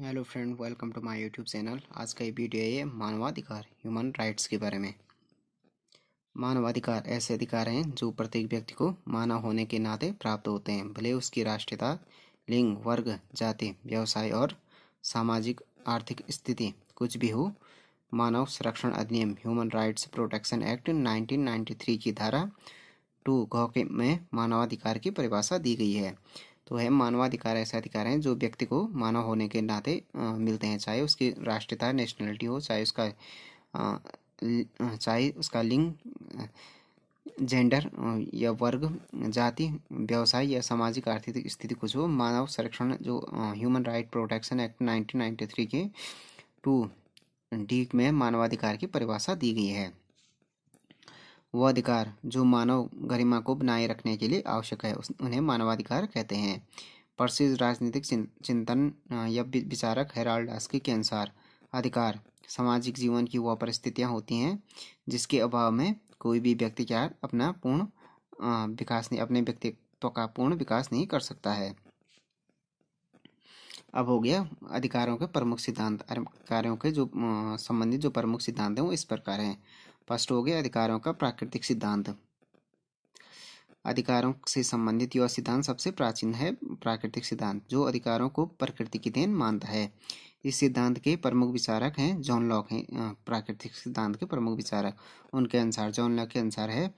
Hello friend, welcome to my YouTube channel. आज का ये वीडियो है मानवाधिकार ह्यूमन राइट्स के बारे में। मानवाधिकार ऐसे अधिकार हैं जो प्रत्येक व्यक्ति को मानव होने के नाते प्राप्त होते हैं, भले उसकी राष्ट्रीयता, लिंग, वर्ग, जाति, व्यवसाय और सामाजिक आर्थिक स्थिति कुछ भी हो। मानव संरक्षण अधिनियम ह्यूमन राइट्स प्रोटेक्शन एक्ट 1993 की धारा 2 घ में मानवाधिकार की परिभाषा दी गई है। तो है मानवाधिकार ऐसे अधिकार हैं जो व्यक्ति को मानव होने के नाते मिलते हैं, चाहे उसकी राष्ट्रीयता, नेशनलिटी हो, चाहे उसका लिंग, जेंडर या वर्ग, जाति, व्यवसाय या सामाजिक आर्थिक स्थिति कुछ हो। मानव संरक्षण जो ह्यूमन राइट प्रोटेक्शन एक्ट 1993 के 2D में मानवाधिकार की परिभाषा दी गई है। वो अधिकार जो मानव गरिमा को बनाए रखने के लिए आवश्यक है उन्हें मानवाधिकार कहते हैं। प्रसिद्ध राजनीतिक चिंतन या विचारक हेराल्ड आस्की के अनुसार अधिकार सामाजिक जीवन की वह परिस्थितियां होती हैं जिसके अभाव में कोई भी व्यक्ति क्या अपने व्यक्तित्व का पूर्ण विकास नहीं कर सकता है। अब हो गया अधिकारों के प्रमुख सिद्धांत। अधिकारों के जो संबंधित जो प्रमुख सिद्धांत हैं वो इस प्रकार हैं। फर्स्ट हो गया अधिकारों का प्राकृतिक सिद्धांत। अधिकारों से संबंधित यह सिद्धांत सबसे प्राचीन है। प्राकृतिक सिद्धांत जो अधिकारों को प्रकृति की देन मानता है। इस सिद्धांत के प्रमुख विचारक हैं जॉन लॉक हैं। प्राकृतिक सिद्धांत के प्रमुख विचारक, उनके अनुसार, जॉन लॉक के अनुसार है,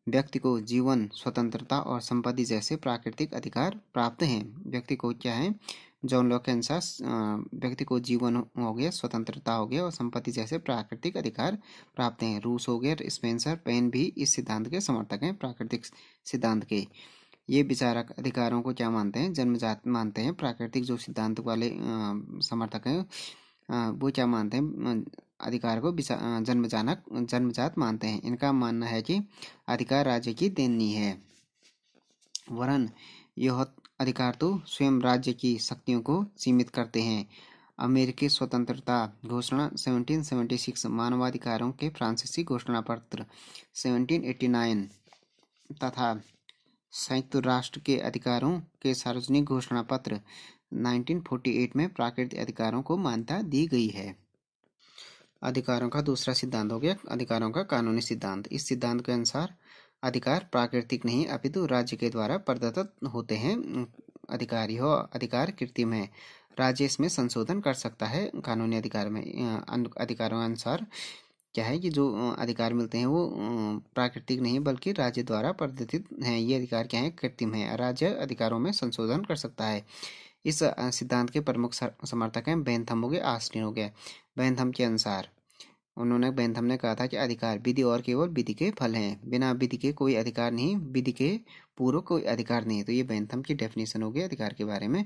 व्यक्ति को जीवन, स्वतंत्रता और संपत्ति जैसे प्राकृतिक अधिकार प्राप्त हैं। व्यक्ति को क्या है, जॉन लॉक के अनुसार व्यक्ति को जीवन हो गया, स्वतंत्रता हो गया और संपत्ति जैसे प्राकृतिक अधिकार प्राप्त हैं। रूस हो गया, स्पेंसर पेन भी इस सिद्धांत के समर्थक हैं। प्राकृतिक सिद्धांत के ये विचारक अधिकारों को क्या मानते हैं, जन्मजात मानते हैं। प्राकृतिक जो सिद्धांत वाले समर्थक हैं वो क्या मानते हैं, अधिकार को जन्मजात मानते हैं। इनका मानना है कि अधिकार राज्य की देन नहीं है, वरन यह अधिकार तो स्वयं राज्य की शक्तियों को सीमित करते हैं। अमेरिकी स्वतंत्रता घोषणा 1776, मानवाधिकारों के फ्रांसीसी घोषणा पत्र 1789 तथा संयुक्त राष्ट्र के अधिकारों के सार्वजनिक घोषणा पत्र 1948 में प्राकृतिक अधिकारों को मान्यता दी गई है। अधिकारों का दूसरा सिद्धांत हो गया अधिकारों का कानूनी सिद्धांत। इस सिद्धांत के अनुसार अधिकार प्राकृतिक नहीं अपितु राज्य के द्वारा प्रदत्त होते हैं। अधिकार कृत्रिम है, राज्य इसमें संशोधन कर सकता है। कानूनी अधिकार में अधिकारों के अनुसार क्या है कि जो अधिकार मिलते हैं वो प्राकृतिक नहीं बल्कि राज्य द्वारा प्रदत्त हैं। ये अधिकार क्या है, कृत्रिम है। राज्य अधिकारों में संशोधन कर सकता है। इस सिद्धांत के प्रमुख समर्थक हैं बेंथम हो गए, ऑस्टिन हो गए। बेंथम के अनुसार बेंथम ने कहा था कि अधिकार विधि और केवल विधि के फल हैं, बिना विधि के कोई अधिकार नहीं, विधि के पूर्व कोई अधिकार नहीं। तो ये बेंथम की डेफिनेशन हो गई अधिकार के बारे में।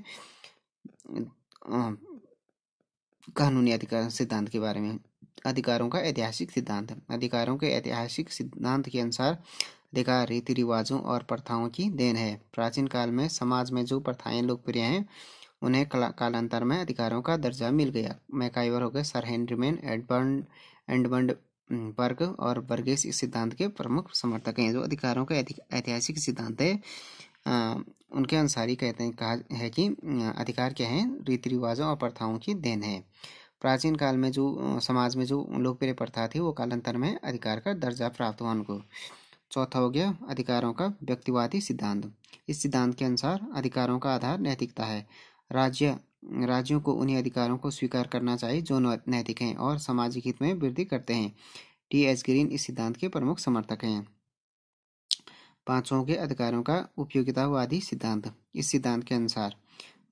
कानूनी अधिकार सिद्धांत के बारे में अधिकारों का ऐतिहासिक सिद्धांत। अधिकारों के ऐतिहासिक सिद्धांत के अनुसार अधिकार रीति रिवाजों और प्रथाओं की देन है। प्राचीन काल में समाज में जो प्रथाएं लोकप्रिय हैं उन्हें कालांतर में अधिकारों का दर्जा मिल गया। मैकाइवर हो गए, सर हेनरी मैन, एडमंड बर्ग और बर्गेस इस सिद्धांत के प्रमुख समर्थक हैं। जो अधिकारों का ऐतिहासिक सिद्धांत है उनके अनुसार ही कहा है कि अधिकार क्या है, रीति रिवाजों और प्रथाओं की देन है। प्राचीन काल में जो समाज में जो लोकप्रिय प्रथा थी वो कालांतर में अधिकार का दर्जा प्राप्त हुआ उनको। चौथा हो गया अधिकारों का व्यक्तिवादी सिद्धांत। इस सिद्धांत के अनुसार अधिकारों का आधार नैतिकता है। राज्यों को उन्हीं अधिकारों को स्वीकार करना चाहिए जो नैतिक हैं और सामाजिक हित में वृद्धि करते हैं। T.H. ग्रीन इस सिद्धांत के प्रमुख समर्थक हैं। पांचों के अधिकारों का उपयोगितावादी सिद्धांत। इस सिद्धांत के अनुसार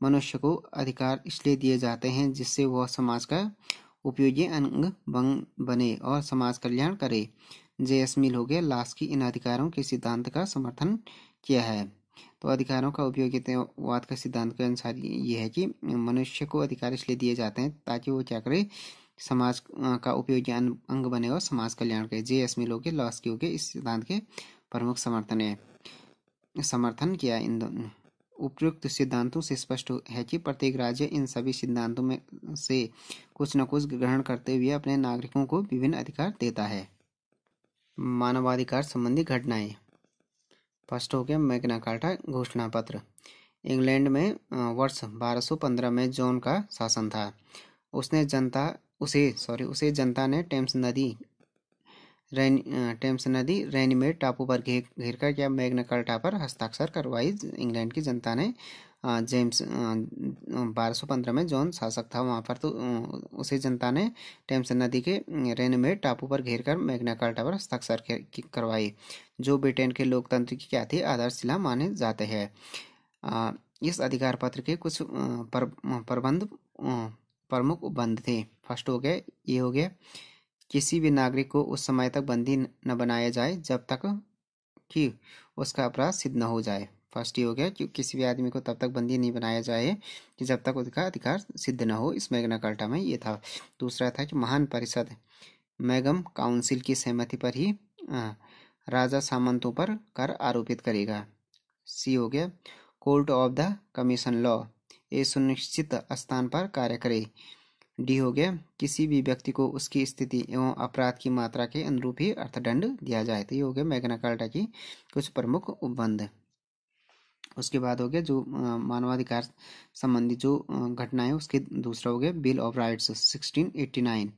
मनुष्य को अधिकार इसलिए दिए जाते हैं जिससे वह समाज का उपयोगी अंग बने और समाज कल्याण करे। J.S. मिल हो गया, लास्की इन अधिकारों के सिद्धांत का समर्थन किया है। तो अधिकारों का उपयोगितावाद का सिद्धांत के अनुसार ये है कि मनुष्य को अधिकार इसलिए दिए जाते हैं ताकि वो क्या करे, समाज का उपयोगी अंग बने और समाज कल्याण करे। J.S. मिल हो गया, लास्की हो गया, इस सिद्धांत के प्रमुख समर्थन किया। इन दोनों उपयुक्त सिद्धांतों से स्पष्ट है कि प्रत्येक राज्य इन सभी सिद्धांतों में से कुछ न कुछ ग्रहण करते हुए अपने नागरिकों को विभिन्न अधिकार देता है। मानवाधिकार संबंधी घटनाएं। फर्स्ट हो गया मैग्ना कार्टा घोषणा पत्र। इंग्लैंड में वर्ष 1215 में जॉन का शासन था। उसे जनता ने टेम्स नदी रेनिमेड टापू पर घेर कर या मैग्ना कार्टा पर हस्ताक्षर करवाई। इंग्लैंड की जनता ने जेम्स 1215 में जॉन शासक था वहाँ पर, तो उसे जनता ने टेम्स नदी के रेनिमेड टापू पर घेर कर मैग्ना कार्टा पर हस्ताक्षर करवाई, जो ब्रिटेन के लोकतंत्र की क्या थी, आधारशिला माने जाते हैं। इस अधिकार पत्र के कुछ प्रबंध प्रमुख उपबंध थे। फर्स्ट हो गया किसी भी नागरिक को उस समय तक बंदी न बनाया जाए जब तक कि उसका अपराध सिद्ध न हो जाए। फर्स्ट ये हो गया कि किसी भी आदमी को तब तक बंदी नहीं बनाया जाए कि जब तक उसका अधिकार सिद्ध न हो, इस मैग्ना कार्टा में ये था। दूसरा था कि महान परिषद मैगम काउंसिल की सहमति पर ही राजा सामंतों पर कर आरोपित करेगा। सी हो गया court of the commission law ये सुनिश्चित स्थान पर कार्य करे। डी हो गया किसी भी व्यक्ति को उसकी स्थिति एवं अपराध की मात्रा के अनुरूप ही अर्थदंड दिया जाए। तो ये हो गया मैग्ना कार्टा की कुछ प्रमुख उपबंध। उसके बाद हो गया जो मानवाधिकार संबंधी जो घटनाएं, उसके दूसरा हो गया बिल ऑफ राइट्स 1689।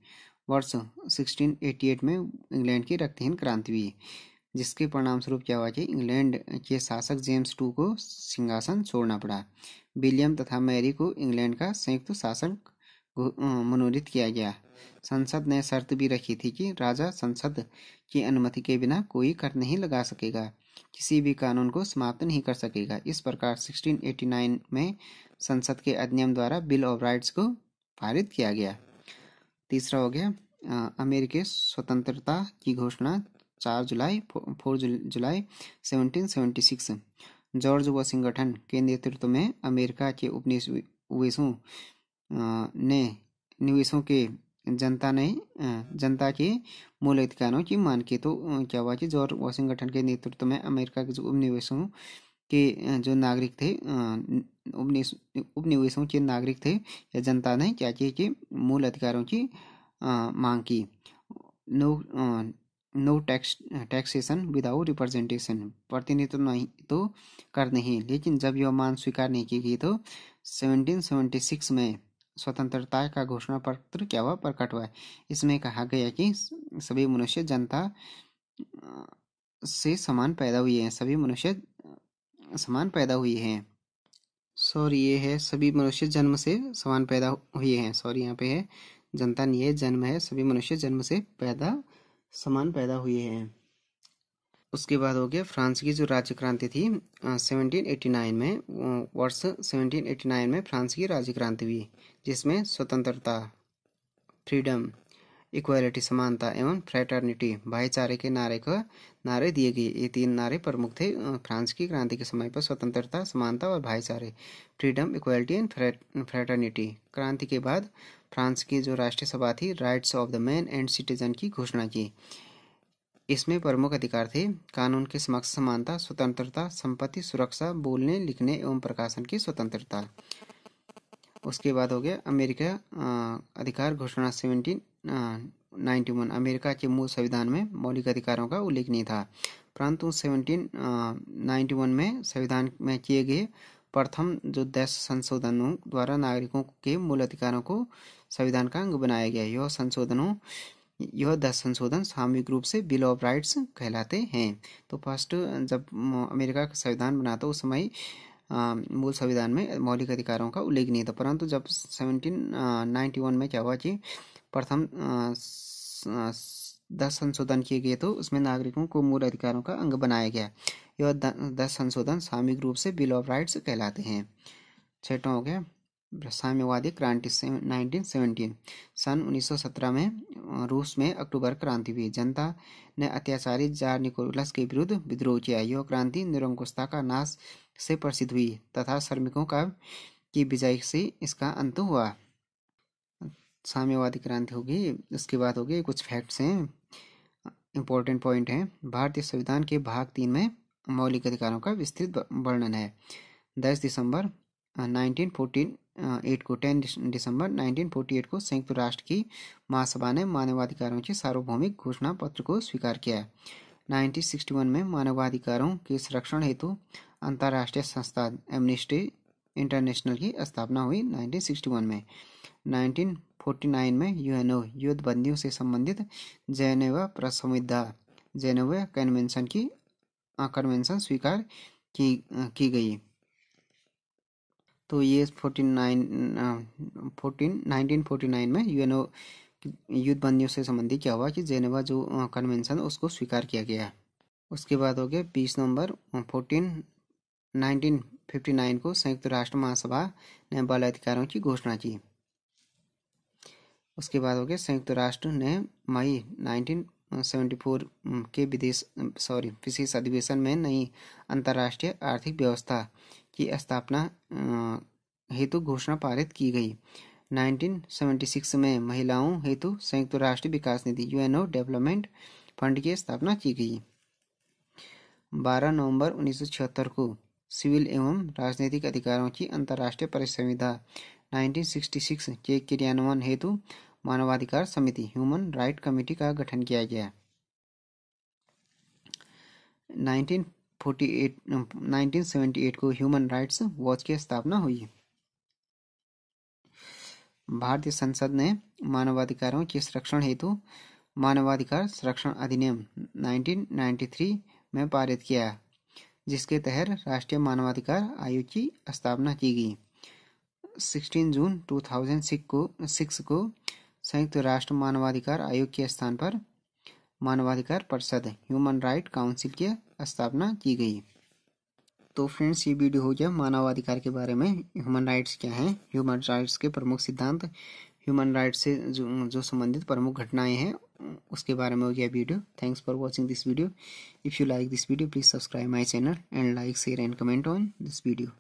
वर्ष 1688 में इंग्लैंड की रक्तहीन क्रांति हुई, जिसके परिणाम स्वरूप क्या हुआ कि इंग्लैंड के शासक जेम्स II को सिंहासन छोड़ना पड़ा। विलियम तथा मैरी को इंग्लैंड का संयुक्त शासन मनोनीत किया गया। संसद ने शर्त भी रखी थी कि राजा संसद की अनुमति के बिना कोई कर नहीं लगा सकेगा, किसी भी कानून को समाप्त नहीं कर सकेगा। इस प्रकार 1689 में संसद के अधिनियम द्वारा बिल ऑफ राइट्स को पारित किया गया। तीसरा हो गया अमेरिकी स्वतंत्रता की घोषणा 4 जुलाई 1776। जॉर्ज वॉशिंगटन के नेतृत्व में अमेरिका के निवेशों के जनता के मूल अधिकारों की मांग की। तो क्या हुआ कि जॉर्ज वॉशिंगटन के नेतृत्व में अमेरिका के जो उपनिवेशों के जो नागरिक थे उपनिवेशों के नागरिक थे या जनता ने क्या किया कि मूल अधिकारों की मांग की। नो टैक्सेशन विदाउट रिप्रेजेंटेशन, प्रतिनिधित्व नहीं तो कर नहीं। लेकिन जब यह मांग स्वीकार नहीं की गई तो 1776 में स्वतंत्रता का घोषणा पत्र क्या हुआ, प्रकट हुआ। इसमें कहा गया कि सभी मनुष्य जनता से समान पैदा हुए हैं, सभी मनुष्य समान पैदा हुए हैं। सॉरी ये है सभी मनुष्य जन्म से समान पैदा हुए हैं। सॉरी यहाँ पे है जनता नहीं है, जन्म है। सभी मनुष्य जन्म से समान पैदा हुए हैं। उसके बाद हो गया फ्रांस की जो राज्य क्रांति थी 1789 में। वर्ष 1789 में फ्रांस की राज्य क्रांति हुई, जिसमें स्वतंत्रता, फ्रीडम, इक्वालिटी समानता एवं फ्रेटर्निटी भाईचारे के नारे दिए गए। ये 3 नारे प्रमुख थे फ्रांस की क्रांति के समय पर, स्वतंत्रता, समानता और भाईचारे, फ्रीडम, इक्वालिटी एंड फ्रेटर्निटी। क्रांति के बाद फ्रांस की जो राष्ट्रीय सभा थी rights of the man and citizen की घोषणा की। इसमें प्रमुख अधिकार थे कानून के समक्ष समानता, स्वतंत्रता, संपत्ति सुरक्षा, बोलने लिखने एवं प्रकाशन की स्वतंत्रता। उसके बाद हो गया अमेरिका अधिकार घोषणा 1791। अमेरिका के मूल संविधान में मौलिक अधिकारों का उल्लेख नहीं था, परंतु 1791 में संविधान में किए गए प्रथम जो 10 संशोधनों द्वारा नागरिकों के मूल अधिकारों को संविधान का अंग बनाया गया। यह 10 संशोधन सामूहिक रूप से बिल ऑफ राइट्स कहलाते हैं। तो फर्स्ट जब अमेरिका का संविधान बना तो उस समय मूल संविधान में मौलिक अधिकारों का उल्लेख नहीं था, परंतु जब 1791 में क्या हुआ कि प्रथम 10 संशोधन किए गए तो उसमें नागरिकों को मूल अधिकारों का अंग बनाया गया। यह 10 संशोधन सामूहिक रूप से बिल ऑफ राइट्स कहलाते हैं। छठवां हो गया साम्यवादी क्रांति 1917। सन 1917 में रूस में अक्टूबर क्रांति हुई। जनता ने अत्याचारी जार निकोलस के विरुद्ध विद्रोह किया। यह क्रांति निरंकुशता का नाश से प्रसिद्ध हुई तथा श्रमिकों की विजय से इसका अंत हुआ। साम्यवादी क्रांति होगी। उसके बाद होगी कुछ फैक्ट्स हैं, इंपॉर्टेंट पॉइंट हैं। भारतीय संविधान के भाग 3 में मौलिक अधिकारों का विस्तृत वर्णन है। 10 दिसंबर 1948 को 10 दिसंबर 1948 को संयुक्त राष्ट्र की महासभा ने मानवाधिकारों के सार्वभौमिक घोषणा पत्र को स्वीकार किया। 1961 में मानवाधिकारों के संरक्षण हेतु अंतर्राष्ट्रीय संस्था एमनेस्टी इंटरनेशनल की स्थापना हुई 1961 में। 1949 में यूएनओ युद्ध बंदियों से संबंधित जेनेवा संविधा जेनेवा कन्वेंशन स्वीकार की गई। तो ये 1949 में यूएनओ युद्ध बंदियों से संबंधित क्या हुआ कि जेनेवा जो कन्वेंशन उसको स्वीकार किया गया। उसके बाद हो गया 20 नवंबर 1959 को संयुक्त राष्ट्र महासभा ने बाल अधिकारों की घोषणा की। उसके बाद हो गया संयुक्त राष्ट्र ने मई 1974 के विशेष अधिवेशन में नई अंतर्राष्ट्रीय आर्थिक व्यवस्था की स्थापना हेतु घोषणा पारित की गई। 1976 में महिलाओं हेतु संयुक्त राष्ट्र विकास निधि यूएनओ डेवलपमेंट फंड की स्थापना की गई। 12 नवंबर 1976 को सिविल एवं राजनीतिक अधिकारों की अंतर्राष्ट्रीय परिसंविधा 1966 के क्रियान्वयन हेतु मानवाधिकार समिति ह्यूमन राइट कमेटी का गठन किया गया। 1978 को ह्यूमन राइट्स वॉच की स्थापना हुई। भारतीय संसद ने मानवाधिकारों के संरक्षण हेतु मानवाधिकार संरक्षण अधिनियम 1993 में पारित किया, जिसके तहत राष्ट्रीय मानवाधिकार आयोग की स्थापना की गई। 16 जून 2006 को संयुक्त राष्ट्र मानवाधिकार आयोग के स्थान पर मानवाधिकार परिषद ह्यूमन राइट काउंसिल की स्थापना की गई। तो फ्रेंड्स, ये वीडियो हो गया मानवाधिकार के बारे में। ह्यूमन राइट्स क्या हैं, ह्यूमन राइट्स के प्रमुख सिद्धांत, ह्यूमन राइट्स से जो संबंधित प्रमुख घटनाएं हैं उसके बारे में हो गया video. Thanks for watching this video. If you like this video please subscribe my channel and like share and comment on this video.